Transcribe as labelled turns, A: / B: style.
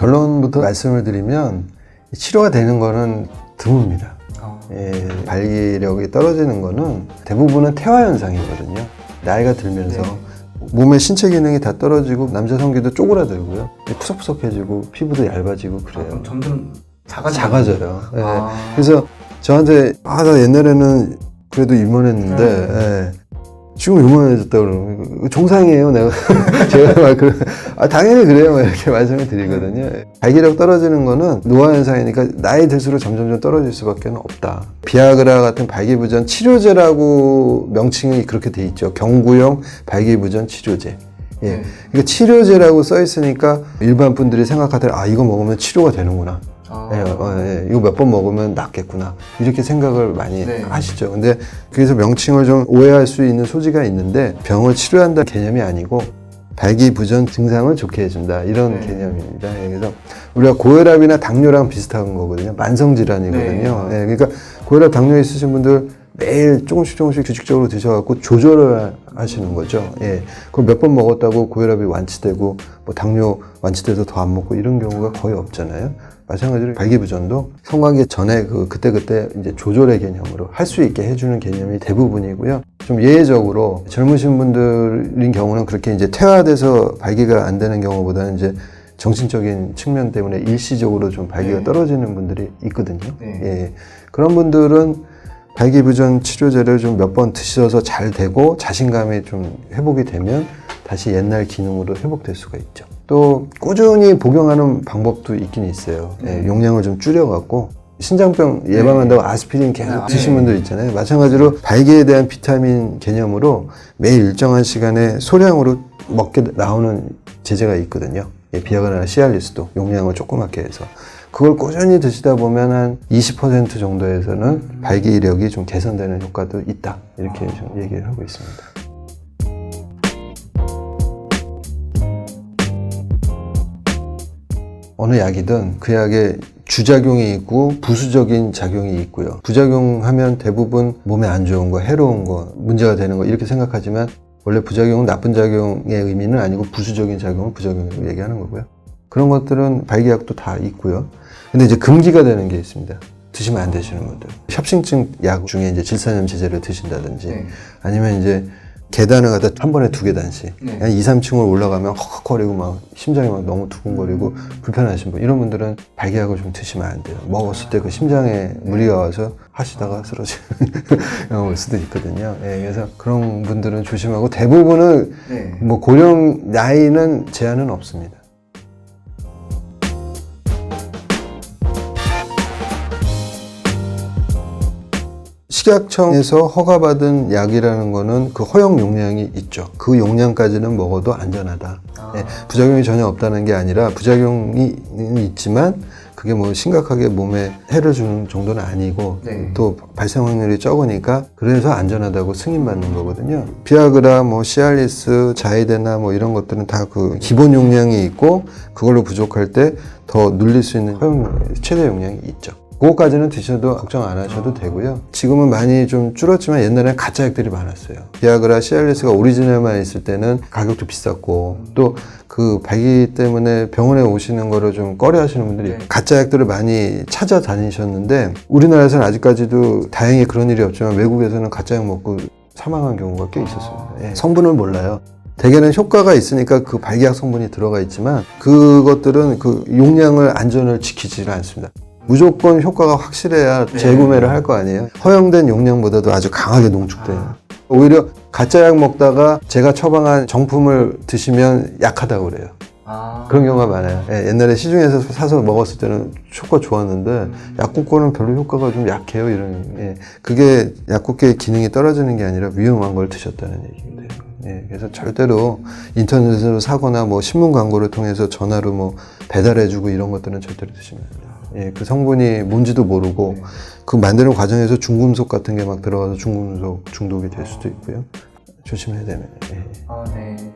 A: 결론부터 말씀을 드리면 치료가 되는 거는 드뭅니다. 발기력이 떨어지는 거는 대부분은 퇴화 현상이거든요. 나이가 들면서 몸의 신체 기능이 다 떨어지고 남자 성기도 쪼그라들고요. 푸석푸석해지고 피부도 얇아지고 그래요.
B: 그럼 점점
A: 작아져요. 그래서 저한테 나 옛날에는 그래도 유만했는데 지금 유만해졌다고 그러면 정상이에요. 내가 제가 막 당연히 그래요. 이렇게 말씀을 드리거든요. 발기력 떨어지는 거는 노화 현상이니까 나이 들수록 점점 떨어질 수밖에 없다. 비아그라 같은 발기부전 치료제라고 명칭이 그렇게 돼 있죠. 경구용 발기부전 치료제. 그러니까 치료제라고 써 있으니까 일반 분들이 생각하되 이거 먹으면 치료가 되는구나. 이거 몇 번 먹으면 낫겠구나 이렇게 생각을 많이 하시죠. 근데 그래서 명칭을 좀 오해할 수 있는 소지가 있는데 병을 치료한다는 개념이 아니고 발기부전 증상을 좋게 해준다 이런 개념입니다. 그래서 우리가 고혈압이나 당뇨랑 비슷한 거거든요. 만성질환이거든요. 그러니까 고혈압 당뇨 있으신 분들 매일 조금씩 규칙적으로 드셔갖고 조절을 하시는 거죠. 그걸 몇 번 먹었다고 고혈압이 완치되고 뭐 당뇨 완치돼서 더 안 먹고 이런 경우가 거의 없잖아요. 마찬가지로 발기부전도 성관계 전에 그때 이제 조절의 개념으로 할 수 있게 해주는 개념이 대부분이고요. 좀 예외적으로 젊으신 분들인 경우는 그렇게 이제 퇴화돼서 발기가 안 되는 경우보다는 이제 정신적인 측면 때문에 일시적으로 좀 발기가 떨어지는 분들이 있거든요. 그런 분들은 발기부전 치료제를 좀 몇 번 드셔서 잘 되고 자신감이 좀 회복이 되면 다시 옛날 기능으로 회복될 수가 있죠. 또 꾸준히 복용하는 방법도 있긴 있어요. 용량을 좀 줄여갖고 신장병 예방한다고 아스피린 계속 드신 분들 있잖아요. 마찬가지로 발기에 대한 비타민 개념으로 매일 일정한 시간에 소량으로 먹게 나오는 제제가 있거든요. 비아그라나 시알리스도 용량을 조그맣게 해서 그걸 꾸준히 드시다 보면 한 20% 정도에서는 발기력이 좀 개선되는 효과도 있다 이렇게 좀 얘기를 하고 있습니다. 어느 약이든 그 약에 주작용이 있고 부수적인 작용이 있고요. 부작용하면 대부분 몸에 안 좋은 거, 해로운 거, 문제가 되는 거 이렇게 생각하지만 원래 부작용은 나쁜 작용의 의미는 아니고 부수적인 작용은 부작용이라고 얘기하는 거고요. 그런 것들은 발기약도 다 있고요. 근데 이제 금기가 되는 게 있습니다. 드시면 안 되시는 분들. 협심증 약 중에 이제 질산염 제제를 드신다든지 아니면 이제 계단을 갖다 한 번에 2계단씩 한 2, 3층을 올라가면 헉헉거리고 막 심장이 막 너무 두근거리고 불편하신 분 이런 분들은 발기약을 좀 드시면 안 돼요. 먹었을 때 그 심장에 무리가 와서 하시다가 쓰러지는 경우일 수도 있거든요. 그래서 그런 분들은 조심하고 대부분은 뭐 고령 나이는 제한은 없습니다. 식약청에서 허가받은 약이라는 거는 그 허용 용량이 있죠. 그 용량까지는 먹어도 안전하다. 부작용이 전혀 없다는 게 아니라 부작용이 있지만 그게 뭐 심각하게 몸에 해를 주는 정도는 아니고 또 발생 확률이 적으니까 그래서 안전하다고 승인받는 거거든요. 비아그라, 뭐 시알리스, 자이데나 뭐 이런 것들은 다 그 기본 용량이 있고 그걸로 부족할 때 더 눌릴 수 있는 허용 최대 용량이 있죠. 그거까지는 드셔도 걱정 안 하셔도 되고요. 지금은 많이 좀 줄었지만 옛날에는 가짜 약들이 많았어요. 비아그라, 시알리스가 오리지널만 있을 때는 가격도 비쌌고 또 그 발기 때문에 병원에 오시는 거를 좀 꺼려 하시는 분들이 가짜 약들을 많이 찾아다니셨는데 우리나라에서는 아직까지도 다행히 그런 일이 없지만 외국에서는 가짜 약 먹고 사망한 경우가 꽤 있었습니다. 성분을 몰라요. 대개는 효과가 있으니까 그 발기약 성분이 들어가 있지만 그것들은 그 용량을 안전을 지키지는 않습니다. 무조건 효과가 확실해야 재구매를 할 거 아니에요. 허용된 용량보다도 아주 강하게 농축돼요. 오히려 가짜 약 먹다가 제가 처방한 정품을 드시면 약하다고 그래요. 그런 경우가 많아요. 옛날에 시중에서 사서 먹었을 때는 효과 좋았는데 약국 거는 별로 효과가 좀 약해요. 그게 약국계의 기능이 떨어지는 게 아니라 위험한 걸 드셨다는 얘기입니다. 그래서 절대로 인터넷으로 사거나 뭐 신문 광고를 통해서 전화로 뭐 배달해주고 이런 것들은 절대로 드시면 안 돼요. 그 성분이 뭔지도 모르고 그 만드는 과정에서 중금속 같은 게 막 들어가서 중금속 중독이 될 수도 있고요. 조심해야 되는.
B: 네.